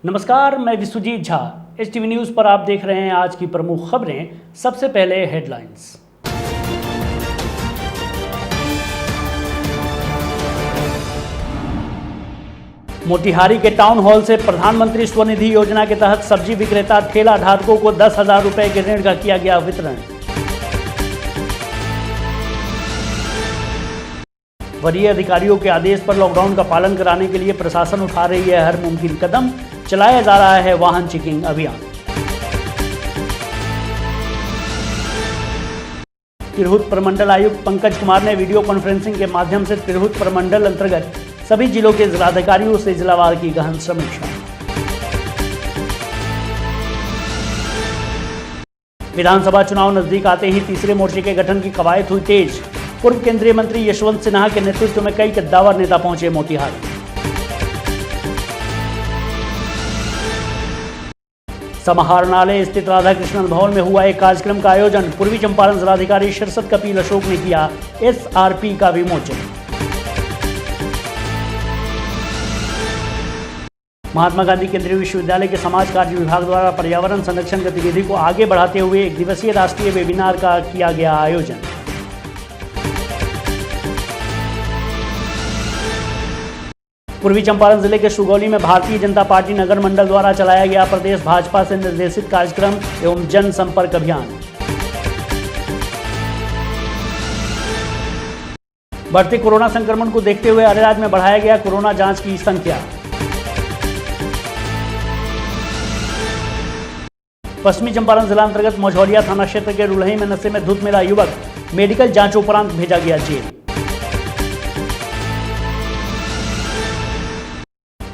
नमस्कार, मैं Vishwajeet Jha. HTV news पर आप देख रहे हैं आज की प्रमुख खबरें। सबसे पहले हेडलाइंस। मोतिहारी के टाउन हॉल से प्रधानमंत्री स्वनिधि योजना के तहत सब्जी विक्रेता ठेला धारकों को 10,000 रुपए के ऋण का किया गया वितरण। वरीय अधिकारियों के आदेश पर लॉकडाउन का पालन कराने के लिए प्रशासन उठा रही है हर मुमकिन कदम। चलाया जा रहा है वाहन चेकिंग अभियान। तिरहुत प्रमंडल आयुक्त पंकज कुमार ने वीडियो कॉन्फ्रेंसिंग के माध्यम से तिरहुत प्रमंडल अंतर्गत सभी जिलों के जिलाधिकारियों से जिलावार की गहन समीक्षा। विधानसभा चुनाव नजदीक आते ही तीसरे मोर्चे के गठन की कवायद हुई तेज। पूर्व केंद्रीय मंत्री यशवंत सिन्हा के नेतृत्व में कई कद्दावर नेता पहुंचे मोतिहारी। समाहरणालय स्थित राधा कृष्णन भवन में हुआ एक कार्यक्रम का आयोजन। पूर्वी चंपारण जिलाधिकारी शीर्षत कपिल अशोक ने किया SRP का विमोचन। महात्मा गांधी केंद्रीय विश्वविद्यालय के समाज कार्य विभाग द्वारा पर्यावरण संरक्षण गतिविधि को आगे बढ़ाते हुए एक दिवसीय राष्ट्रीय वेबिनार का किया गया आयोजन। पूर्वी चंपारण जिले के सुगौली में भारतीय जनता पार्टी नगर मंडल द्वारा चलाया गया प्रदेश भाजपा से निर्देशित कार्यक्रम एवं जन संपर्क अभियान। बढ़ते कोरोना संक्रमण को देखते हुए अरेराज में बढ़ाया गया कोरोना जांच की संख्या। पश्चिमी चंपारण जिला अंतर्गत मझौलिया थाना क्षेत्र के रुलही में नशे में धुत मिला युवक। मेडिकल जांच उपरांत भेजा गया जेल।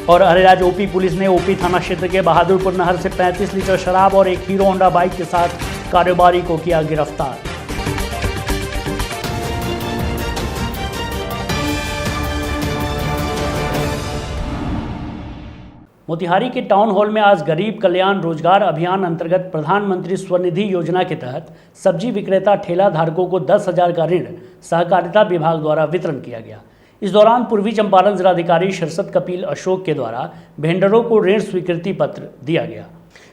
और अरेराज OP पुलिस ने OP थाना क्षेत्र के बहादुरपुर नहर से 35 लीटर शराब और एक हीरो होंडा बाइक के साथ कारोबारी को किया गिरफ्तार। मोतिहारी के टाउन हॉल में आज गरीब कल्याण रोजगार अभियान अंतर्गत प्रधानमंत्री स्वनिधि योजना के तहत सब्जी विक्रेता ठेला धारकों को 10,000 का ऋण सहकारिता विभाग द्वारा वितरण किया गया। इस दौरान पूर्वी चंपारण जिलाधिकारी शीर्षत कपिल अशोक के द्वारा वेंडरों को ऋण स्वीकृति पत्र दिया गया।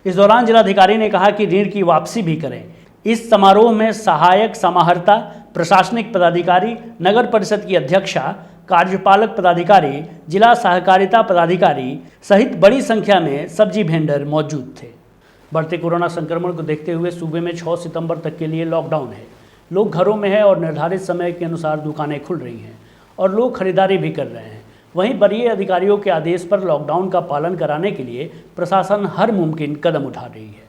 इस दौरान जिलाधिकारी ने कहा कि ऋण की वापसी भी करें। इस समारोह में सहायक समाहर्ता, प्रशासनिक पदाधिकारी, नगर परिषद की अध्यक्षा, कार्यपालक पदाधिकारी, जिला सहकारिता पदाधिकारी सहित बड़ी संख्या में सब्जी वेंडर मौजूद थे। बढ़ते कोरोना संक्रमण को देखते हुए सूबे में 6 सितंबर तक के लिए लॉकडाउन है। लोग घरों में हैं और निर्धारित समय के अनुसार दुकानें खुल रही हैं और लोग खरीदारी भी कर रहे हैं। वहीं वरीय अधिकारियों के आदेश पर लॉकडाउन का पालन कराने के लिए प्रशासन हर मुमकिन कदम उठा रही है।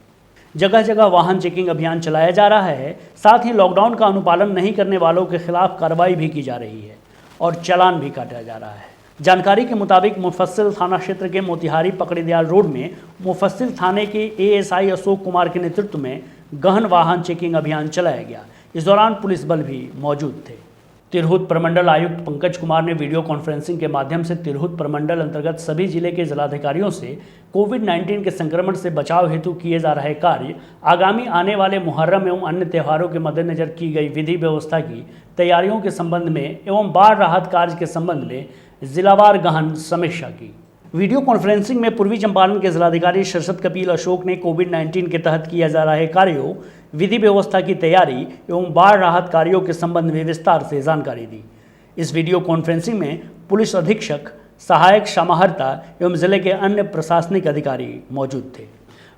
जगह जगह वाहन चेकिंग अभियान चलाया जा रहा है। साथ ही लॉकडाउन का अनुपालन नहीं करने वालों के खिलाफ कार्रवाई भी की जा रही है और चालान भी काटा जा रहा है। जानकारी के मुताबिक मुफस्सिल थाना क्षेत्र के मोतिहारी पकड़ीदयाल रोड में मुफस्सिल थाने के ASI अशोक कुमार के नेतृत्व में गहन वाहन चेकिंग अभियान चलाया गया। इस दौरान पुलिस बल भी मौजूद थे। तिरहुत प्रमंडल आयुक्त पंकज कुमार ने वीडियो कॉन्फ्रेंसिंग के माध्यम से तिरहुत प्रमंडल अंतर्गत सभी जिले के जिलाधिकारियों से कोविड-19 के संक्रमण से बचाव हेतु किए जा रहे कार्य, आगामी आने वाले मुहर्रम एवं अन्य त्योहारों के मद्देनजर की गई विधि व्यवस्था की तैयारियों के संबंध में एवं बाढ़ राहत कार्य के संबंध में जिलावार गहन समीक्षा की। वीडियो कॉन्फ्रेंसिंग में पूर्वी चंपारण के जिलाधिकारी शीर्षत कपिल अशोक ने कोविड-19 के तहत किया जा रहे कार्यों, विधि व्यवस्था की तैयारी एवं बाढ़ राहत कार्यों के संबंध में विस्तार से जानकारी दी। इस वीडियो कॉन्फ्रेंसिंग में पुलिस अधीक्षक, सहायक समाहर्ता एवं जिले के अन्य प्रशासनिक अधिकारी मौजूद थे।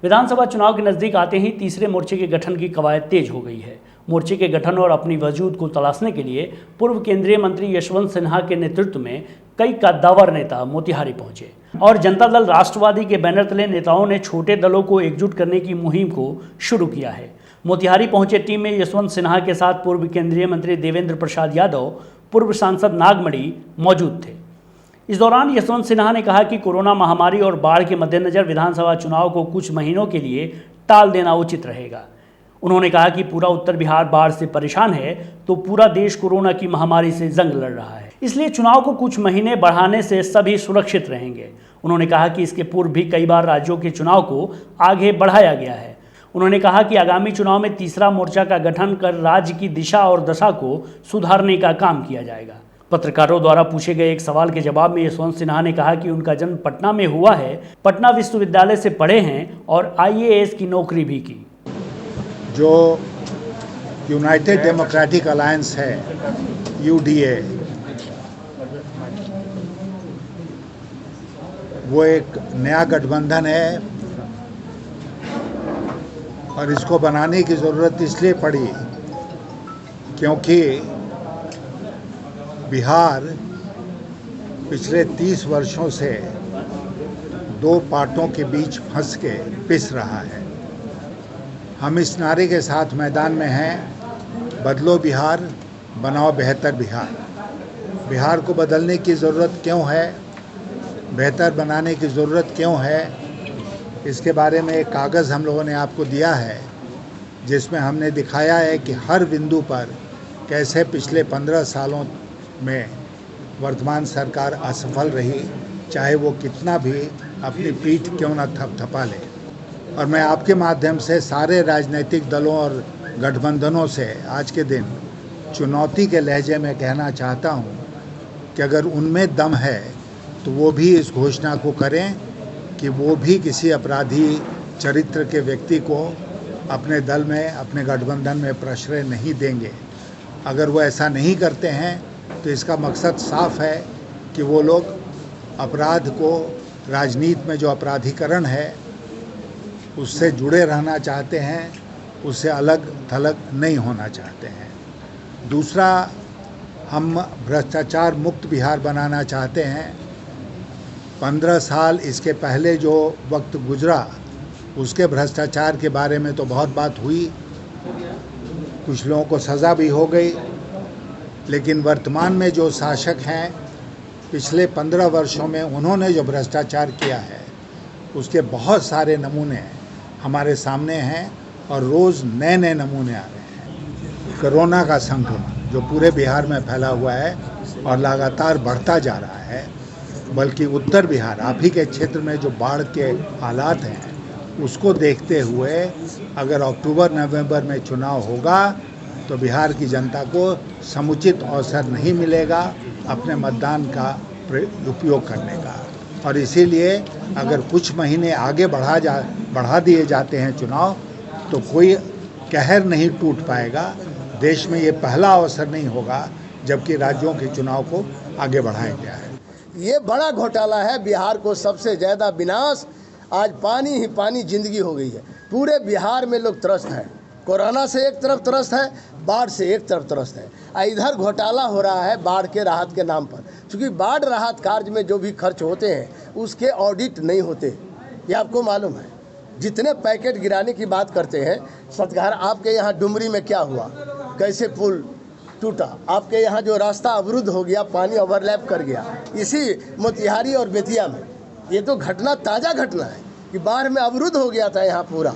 विधानसभा चुनाव के नजदीक आते ही तीसरे मोर्चे के गठन की कवायद तेज हो गई है। मोर्चे के गठन और अपनी वजूद को तलाशने के लिए पूर्व केंद्रीय मंत्री यशवंत सिन्हा के नेतृत्व में कई कद्दावर नेता मोतिहारी पहुंचे और जनता दल राष्ट्रवादी के बैनर तले नेताओं ने छोटे दलों को एकजुट करने की मुहिम को शुरू किया है। मोतिहारी पहुंचे टीम में यशवंत सिन्हा के साथ पूर्व केंद्रीय मंत्री देवेंद्र प्रसाद यादव, पूर्व सांसद नागमणि मौजूद थे। इस दौरान यशवंत सिन्हा ने कहा कि कोरोना महामारी और बाढ़ के मद्देनजर विधानसभा चुनाव को कुछ महीनों के लिए टाल देना उचित रहेगा। उन्होंने कहा कि पूरा उत्तर बिहार बाढ़ से परेशान है तो पूरा देश कोरोना की महामारी से जंग लड़ रहा है, इसलिए चुनाव को कुछ महीने बढ़ाने से सभी सुरक्षित रहेंगे। उन्होंने कहा कि इसके पूर्व भी कई बार राज्यों के चुनाव को आगे बढ़ाया गया है। उन्होंने कहा कि आगामी चुनाव में तीसरा मोर्चा का गठन कर राज्य की दिशा और दशा को सुधारने का काम किया जाएगा। पत्रकारों द्वारा पूछे गए एक सवाल के जवाब में यशवंत सिन्हा ने कहा कि उनका जन्म पटना में हुआ है, पटना विश्वविद्यालय से पढ़े हैं और IAS की नौकरी भी की। जो यूनाइटेड डेमोक्रेटिक अलायंस है, UDA, वो एक नया गठबंधन है और इसको बनाने की ज़रूरत इसलिए पड़ी क्योंकि बिहार पिछले 30 वर्षों से दो पार्टों के बीच फंस के पिस रहा है। हम इस नारे के साथ मैदान में हैं, बदलो बिहार, बनाओ बेहतर बिहार। बिहार को बदलने की ज़रूरत क्यों है, बेहतर बनाने की ज़रूरत क्यों है, इसके बारे में एक कागज़ हम लोगों ने आपको दिया है जिसमें हमने दिखाया है कि हर बिंदु पर कैसे पिछले 15 सालों में वर्तमान सरकार असफल रही, चाहे वो कितना भी अपनी पीठ क्यों न थपथपा ले। और मैं आपके माध्यम से सारे राजनीतिक दलों और गठबंधनों से आज के दिन चुनौती के लहजे में कहना चाहता हूँ कि अगर उनमें दम है तो वो भी इस घोषणा को करें कि वो भी किसी अपराधी चरित्र के व्यक्ति को अपने दल में, अपने गठबंधन में प्रश्रय नहीं देंगे। अगर वो ऐसा नहीं करते हैं तो इसका मकसद साफ है कि वो लोग अपराध को, राजनीति में जो अपराधीकरण है उससे जुड़े रहना चाहते हैं, उससे अलग थलग नहीं होना चाहते हैं। दूसरा, हम भ्रष्टाचार मुक्त बिहार बनाना चाहते हैं। 15 साल इसके पहले जो वक्त गुजरा उसके भ्रष्टाचार के बारे में तो बहुत बात हुई, कुछ लोगों को सज़ा भी हो गई, लेकिन वर्तमान में जो शासक हैं पिछले 15 वर्षों में उन्होंने जो भ्रष्टाचार किया है उसके बहुत सारे नमूने हमारे सामने हैं और रोज़ नए नए नमूने आ रहे हैं। कोरोना का संक्रमण जो पूरे बिहार में फैला हुआ है और लगातार बढ़ता जा रहा है, बल्कि उत्तर बिहार, आप ही के क्षेत्र में जो बाढ़ के हालात हैं उसको देखते हुए अगर अक्टूबर नवंबर में चुनाव होगा तो बिहार की जनता को समुचित अवसर नहीं मिलेगा अपने मतदान का उपयोग करने का। और इसीलिए अगर कुछ महीने आगे बढ़ा दिए जाते हैं चुनाव तो कोई कहर नहीं टूट पाएगा। देश में ये पहला अवसर नहीं होगा जबकि राज्यों के चुनाव को आगे बढ़ाया गया है। ये बड़ा घोटाला है, बिहार को सबसे ज़्यादा विनाश। आज पानी ही पानी जिंदगी हो गई है। पूरे बिहार में लोग त्रस्त हैं, कोरोना से एक तरफ त्रस्त है, बाढ़ से एक तरफ त्रस्त है। इधर घोटाला हो रहा है बाढ़ के राहत के नाम पर, क्योंकि बाढ़ राहत कार्य में जो भी खर्च होते हैं उसके ऑडिट नहीं होते। ये आपको मालूम है। जितने पैकेट गिराने की बात करते हैं, सतघार आपके यहाँ डुमरी में क्या हुआ, कैसे पुल टूटा, आपके यहाँ जो रास्ता अवरुद्ध हो गया, पानी ओवरलैप कर गया, इसी मोतिहारी और बेतिया में ये तो घटना, ताज़ा घटना है कि बाढ़ में अवरुद्ध हो गया था यहाँ पूरा।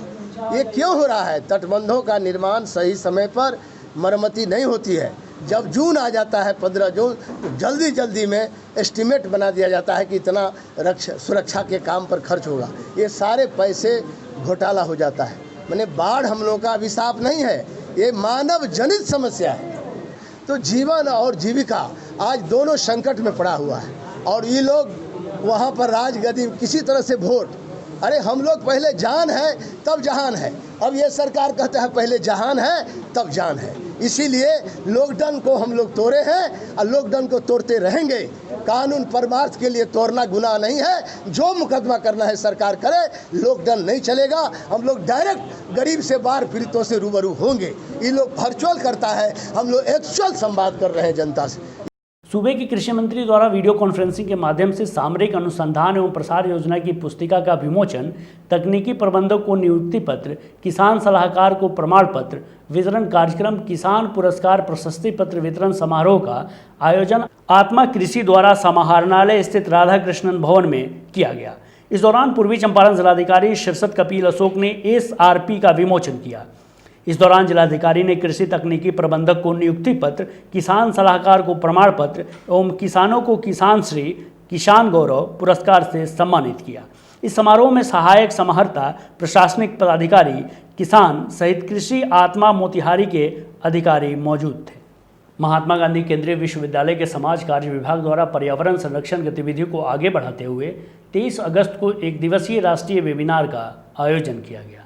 ये क्यों हो रहा है? तटबंधों का निर्माण सही समय पर मरम्मती नहीं होती है। जब जून आ जाता है 15 जून तो जल्दी में एस्टीमेट बना दिया जाता है कि इतना सुरक्षा के काम पर खर्च होगा। ये सारे पैसे घोटाला हो जाता है। मैंने बाढ़ हम लोगों का अभिशाप नहीं है, ये मानव जनित समस्या है। तो जीवन और जीविका आज दोनों संकट में पड़ा हुआ है और ये लोग वहाँ पर राजगद्दी किसी तरह से वोट, अरे हम लोग पहले जान है तब जहान है। अब ये सरकार कहता है पहले जहान है तब जान है। इसीलिए लॉकडाउन को हम लोग तोड़े हैं और लॉकडाउन को तोड़ते रहेंगे। कानून परमार्थ के लिए तोड़ना गुनाह नहीं है। जो मुकदमा करना है सरकार करे, लॉकडाउन नहीं चलेगा। हम लोग डायरेक्ट गरीब से बाढ़ पीड़ितों से रूबरू होंगे। ये लोग वर्चुअल करता है, हम लोग एक्चुअल संवाद कर रहे हैं जनता से। सूबे के कृषि मंत्री द्वारा वीडियो कॉन्फ्रेंसिंग के माध्यम से सामरिक अनुसंधान एवं प्रसार योजना की पुस्तिका का विमोचन, तकनीकी प्रबंधक को नियुक्ति पत्र, किसान सलाहकार को प्रमाण पत्र वितरण कार्यक्रम, किसान पुरस्कार प्रशस्ति पत्र वितरण समारोह का आयोजन आत्मा कृषि द्वारा समाहरणालय स्थित राधा कृष्णन भवन में किया गया। इस दौरान पूर्वी चंपारण जिलाधिकारी शीर्षत कपिल अशोक ने SRP का विमोचन किया। इस दौरान जिलाधिकारी ने कृषि तकनीकी प्रबंधक को नियुक्ति पत्र, किसान सलाहकार को प्रमाण पत्र एवं किसानों को किसान श्री, किसान गौरव पुरस्कार से सम्मानित किया। इस समारोह में सहायक समाहर्ता, प्रशासनिक पदाधिकारी, किसान सहित कृषि आत्मा मोतिहारी के अधिकारी मौजूद थे। महात्मा गांधी केंद्रीय विश्वविद्यालय के समाज कार्य विभाग द्वारा पर्यावरण संरक्षण गतिविधियों को आगे बढ़ाते हुए 23 अगस्त को एक दिवसीय राष्ट्रीय वेबिनार का आयोजन किया गया,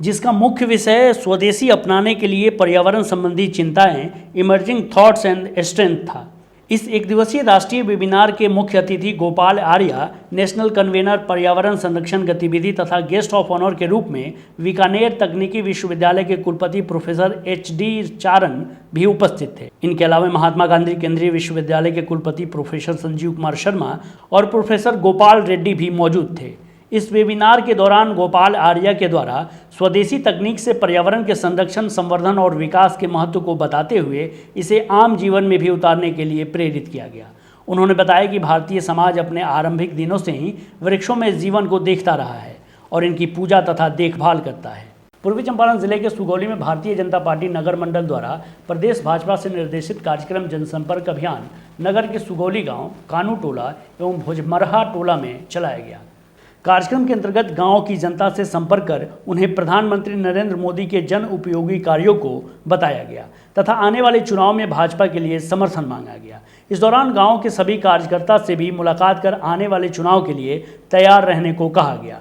जिसका मुख्य विषय स्वदेशी अपनाने के लिए पर्यावरण संबंधी चिंताएं, इमर्जिंग थॉट्स एंड स्ट्रेंथ था। इस एक दिवसीय राष्ट्रीय वेबिनार के मुख्य अतिथि गोपाल आर्या, नेशनल कन्वेनर पर्यावरण संरक्षण गतिविधि तथा गेस्ट ऑफ ऑनर के रूप में बीकानेर तकनीकी विश्वविद्यालय के कुलपति प्रोफेसर HD चारण भी उपस्थित थे। इनके अलावा महात्मा गांधी केंद्रीय विश्वविद्यालय के कुलपति प्रोफेसर संजीव कुमार शर्मा और प्रोफेसर गोपाल रेड्डी भी मौजूद थे। इस वेबिनार के दौरान गोपाल आर्या के द्वारा स्वदेशी तकनीक से पर्यावरण के संरक्षण, संवर्धन और विकास के महत्व को बताते हुए इसे आम जीवन में भी उतारने के लिए प्रेरित किया गया। उन्होंने बताया कि भारतीय समाज अपने आरंभिक दिनों से ही वृक्षों में जीवन को देखता रहा है और इनकी पूजा तथा देखभाल करता है। पूर्वी चंपारण जिले के सुगौली में भारतीय जनता पार्टी नगर मंडल द्वारा प्रदेश भाजपा से निर्देशित कार्यक्रम जनसंपर्क अभियान नगर के सुगौली गाँव, कानू टोला एवं भोजमरहा टोला में चलाया गया। कार्यक्रम के अंतर्गत गांव की जनता से संपर्क कर उन्हें प्रधानमंत्री नरेंद्र मोदी के जन उपयोगी कार्यों को बताया गया तथा आने वाले चुनाव में भाजपा के लिए समर्थन मांगा गया। इस दौरान गांव के सभी कार्यकर्ता से भी मुलाकात कर आने वाले चुनाव के लिए तैयार रहने को कहा गया।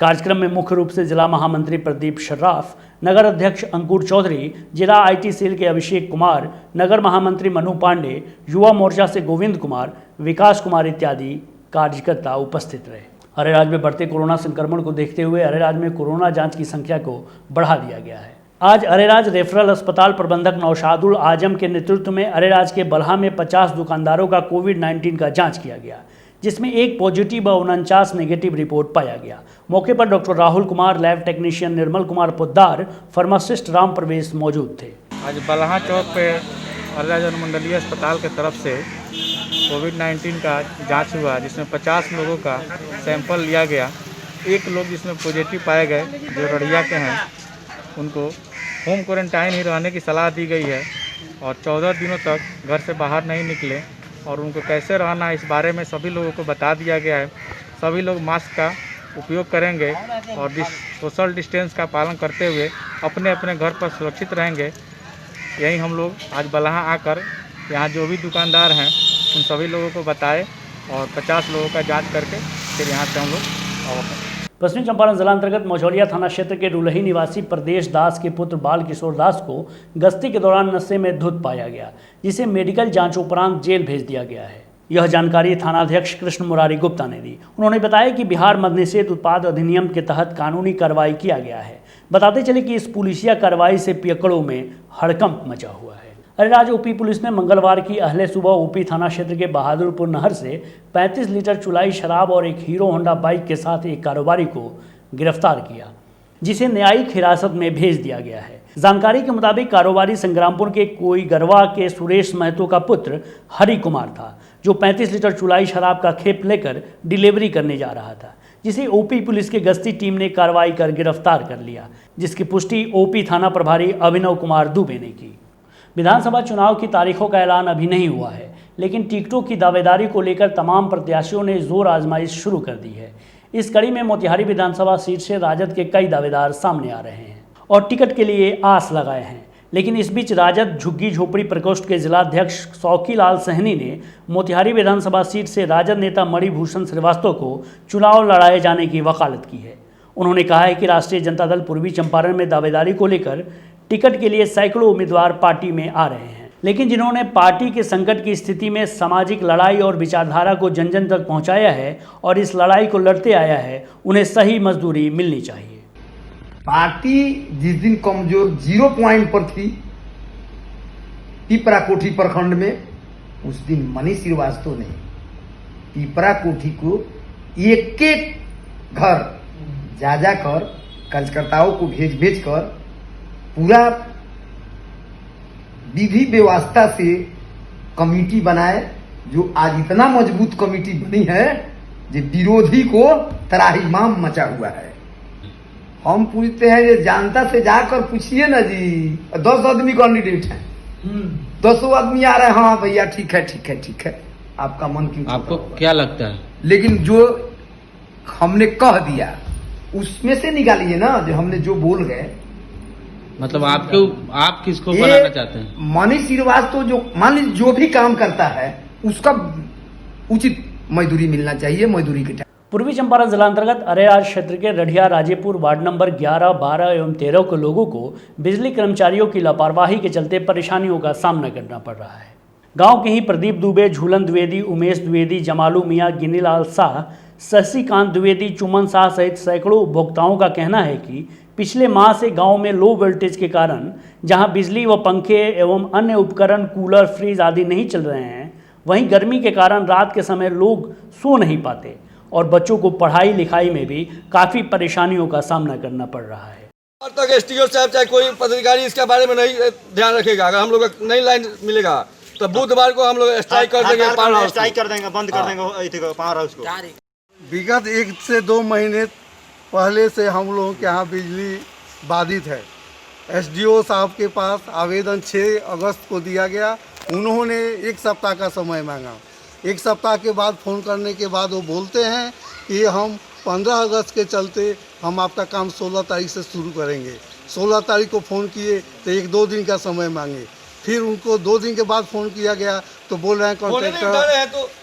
कार्यक्रम में मुख्य रूप से जिला महामंत्री प्रदीप शर्राफ, नगर अध्यक्ष अंकुर चौधरी, जिला IT सेल के अभिषेक कुमार, नगर महामंत्री मनु पांडे, युवा मोर्चा से गोविंद कुमार, विकास कुमार इत्यादि कार्यकर्ता उपस्थित रहे। अरेराज में बढ़ते कोरोना संक्रमण को देखते हुए अरेराज में कोरोना जांच की संख्या को बढ़ा दिया गया है। आज अरेराज रेफरल अस्पताल प्रबंधक नौशादुल आजम के नेतृत्व में अरेराज के बल्हा में 50 दुकानदारों का कोविड-19 का जांच किया गया, जिसमें एक पॉजिटिव व 49 नेगेटिव रिपोर्ट पाया गया। मौके पर doctor Rahul Kumar, lab technician Nirmal Kumar Poddar, pharmacist Ram Pravesh मौजूद थे। आज बल्हा चौक पे अरेराज अनुमंडलीय अस्पताल की तरफ से कोविड-19 का जांच हुआ, जिसमें 50 लोगों का सैंपल लिया गया। एक लोग जिसमें पॉजिटिव पाए गए जो रड़िया के हैं, उनको होम क्वारंटाइन ही रहने की सलाह दी गई है और 14 दिनों तक घर से बाहर नहीं निकले और उनको कैसे रहना इस बारे में सभी लोगों को बता दिया गया है। सभी लोग मास्क का उपयोग करेंगे और सोशल डिस्टेंस का पालन करते हुए अपने अपने घर पर सुरक्षित रहेंगे। यही हम लोग आज बल्हा आकर यहाँ जो भी दुकानदार हैं उन सभी लोगों को बताए और 50 लोगों का जांच करके फिर यहाँ से हम लोग पश्चिमी चंपारण जिला अंतर्गत मझौलिया थाना क्षेत्र के रुलही निवासी प्रदेश दास के पुत्र बाल किशोर दास को गश्ती के दौरान नशे में धुत पाया गया, जिसे मेडिकल जांच उपरांत जेल भेज दिया गया है। यह जानकारी थानाध्यक्ष कृष्ण मुरारी गुप्ता ने दी। उन्होंने बताया कि बिहार मद्य निषेध उत्पाद अधिनियम के तहत कानूनी कार्रवाई किया गया है। बताते चले कि इस पुलिसिया कार्रवाई से पियक्कड़ों में हड़कंप मचा हुआ है। अरेराज OP पुलिस ने मंगलवार की अहले सुबह OP थाना क्षेत्र के बहादुरपुर नहर से 35 लीटर चुलाई शराब और एक हीरो होंडा बाइक के साथ एक कारोबारी को गिरफ्तार किया, जिसे न्यायिक हिरासत में भेज दिया गया है। जानकारी के मुताबिक कारोबारी संग्रामपुर के कोई गरवा के सुरेश महतो का पुत्र हरि कुमार था, जो 35 लीटर चुलाई शराब का खेप लेकर डिलीवरी करने जा रहा था, जिसे OP पुलिस के गश्ती टीम ने कार्रवाई कर गिरफ्तार कर लिया, जिसकी पुष्टि OP थाना प्रभारी अभिनव कुमार दुबे ने की। विधानसभा चुनाव की तारीखों का ऐलान अभी नहीं हुआ है, लेकिन टिकटों की दावेदारी को लेकर तमाम प्रत्याशियों ने जोर आजमाइश शुरू कर दी है। इस कड़ी में मोतिहारी विधानसभा सीट से राजद के कई दावेदार सामने आ रहे हैं और टिकट के लिए आस लगाए हैं। लेकिन इस बीच राजद झुग्गी झोपड़ी प्रकोष्ठ के जिलाध्यक्ष सौखी लाल सहनी ने मोतिहारी विधानसभा सीट से राजद नेता मणिभूषण श्रीवास्तव को चुनाव लड़ाए जाने की वकालत की है। उन्होंने कहा है कि राष्ट्रीय जनता दल पूर्वी चंपारण में दावेदारी को लेकर टिकट के लिए सैकड़ों उम्मीदवार पार्टी में आ रहे हैं, लेकिन जिन्होंने पार्टी के संकट की स्थिति में सामाजिक लड़ाई और विचारधारा को जन जन तक पहुंचाया है और इस लड़ाई को लड़ते आया है, उन्हें सही मजदूरी मिलनी चाहिए। पार्टी जिस दिन कमजोर 0 पॉइंट पर थी पिपरा कोठी प्रखंड में, उस दिन मनीष श्रीवास्तव ने पिपरा कोठी को एक एक घर जा कर कार्यकर्ताओं को भेज कर पूरा विधि व्यवस्था से कमेटी बनाए, जो आज इतना मजबूत कमेटी बनी है जो विरोधी को त्राहिमाम मचा हुआ है। हम पूछते हैं ये जनता से जाकर पूछिए ना जी, 10 आदमी कैंडिडेट हैं, 10 आदमी आ रहे हैं, हाँ भैया ठीक है, आपका मन क्यों, आपको क्या लगता है? लेकिन जो हमने कह दिया उसमें से निकालिए ना, जो हमने जो बोल गए मतलब आप किसको बनाना चाहते हैं? मनीष श्रीवास्तव जो मान लीजिए जो भी काम करता है उसका उचित मजदूरी मिलना चाहिए, मजदूरी के टाइम। पूर्वी चंपारण जिला अंतर्गत अरेराज क्षेत्र के रढ़िया राजेपुर वार्ड नंबर 11, 12 एवं 13 के लोगों को बिजली कर्मचारियों की लापरवाही के चलते परेशानियों का सामना करना पड़ रहा है। गांव के ही प्रदीप दुबे, झूलन द्विवेदी, उमेश द्विवेदी, जमालू मियाँ, गिनीलाल शाह, शशिकांत द्विवेदी, चुमन शाह सहित सैकड़ों उपभोक्ताओं का कहना है कि पिछले माह से गांव में लो वोल्टेज के कारण जहां बिजली व पंखे एवं अन्य उपकरण, कूलर, फ्रिज आदि नहीं चल रहे हैं, वहीं गर्मी के कारण रात के समय लोग सो नहीं पाते और बच्चों को पढ़ाई लिखाई में भी काफ़ी परेशानियों का सामना करना पड़ रहा है। अब तक एसडीओ साहब चाहे कोई पदाधिकारी इसके बारे में नहीं ध्यान रखेगा। अगर हम लोग को नई लाइन मिलेगा तो बुधवार को हम लोग स्ट्राइक कर देंगे, स्ट्राइक कर देंगे, बंद कर देंगे पावर हाउस को। विगत 1 से 2 महीने पहले से हम लोगों के यहाँ बिजली बाधित है। एसडीओ साहब के पास आवेदन 6 अगस्त को दिया गया। उन्होंने 1 सप्ताह का समय मांगा। 1 सप्ताह के बाद फ़ोन करने के बाद वो बोलते हैं कि हम 15 अगस्त के चलते हम आपका काम 16 तारीख से शुरू करेंगे। 16 तारीख को फ़ोन किए तो 1-2 दिन का समय मांगे। फिर उनको 2 दिन के बाद फ़ोन किया गया तो बोल रहे हैं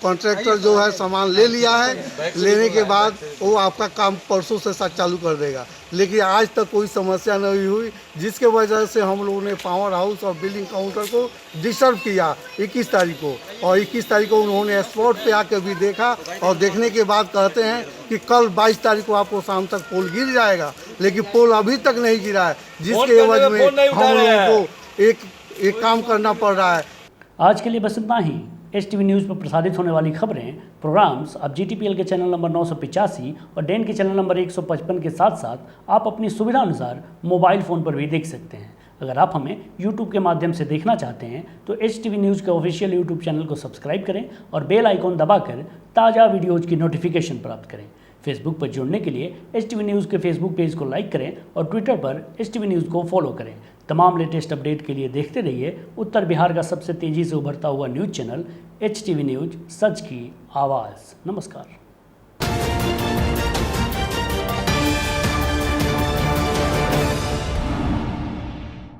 कॉन्ट्रैक्टर जो है सामान ले लिया है, लेने के बाद वो आपका काम परसों से चालू कर देगा। लेकिन आज तक कोई समस्या नहीं हुई, जिसके वजह से हम लोगों ने पावर हाउस और बिलिंग काउंटर को डिस्टर्ब किया 21 तारीख को। और 21 तारीख को उन्होंने स्पॉट पे आकर भी देखा और देखने के बाद कहते हैं कि कल 22 तारीख को आपको शाम तक पोल गिर जाएगा, लेकिन पोल अभी तक नहीं गिरा है, जिसके वजह में हम लोगों को एक काम करना पड़ रहा है। आज के लिए बस इतना ही। HTV न्यूज़ पर प्रसारित होने वाली खबरें, प्रोग्राम्स अब GTPL के चैनल नंबर 985 और डेन के चैनल नंबर 155 के साथ साथ आप अपनी सुविधा अनुसार मोबाइल फ़ोन पर भी देख सकते हैं। अगर आप हमें YouTube के माध्यम से देखना चाहते हैं तो HTV न्यूज़ के ऑफिशियल YouTube चैनल को सब्सक्राइब करें और बेल आइकॉन दबाकर ताज़ा वीडियोज़ की नोटिफिकेशन प्राप्त करें। फेसबुक पर जुड़ने के लिए HTV न्यूज़ के फेसबुक पेज को लाइक करें और ट्विटर पर HTV न्यूज़ को फॉलो करें। तमाम लेटेस्ट अपडेट के लिए देखते रहिए उत्तर बिहार का सबसे तेज़ी से उभरता हुआ न्यूज़ चैनल HTV न्यूज़, सच की आवाज़। नमस्कार।